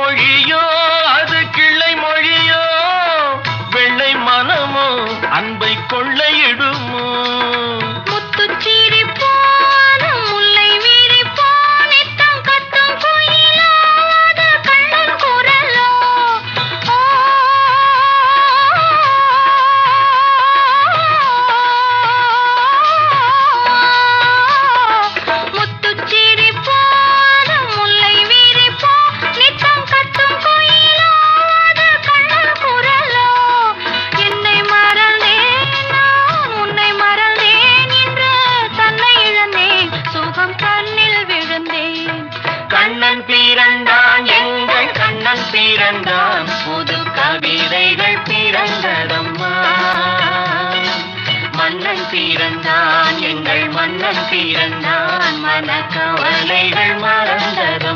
மொழியோ அது கிள்ளை மொழியோ, வெள்ளை மனமோ அன்பை கொள்ளையிடுமோ. கண்ணன் பிறந்தான், எங்கள் கண்ணன் பிறந்தான், புது கவிதைகள் பிறந்ததம்மா. மன்னன் பிறந்தான், எங்கள் மன்னன் பிறந்தான், மனக்கவலைகள் மறந்ததம்மா.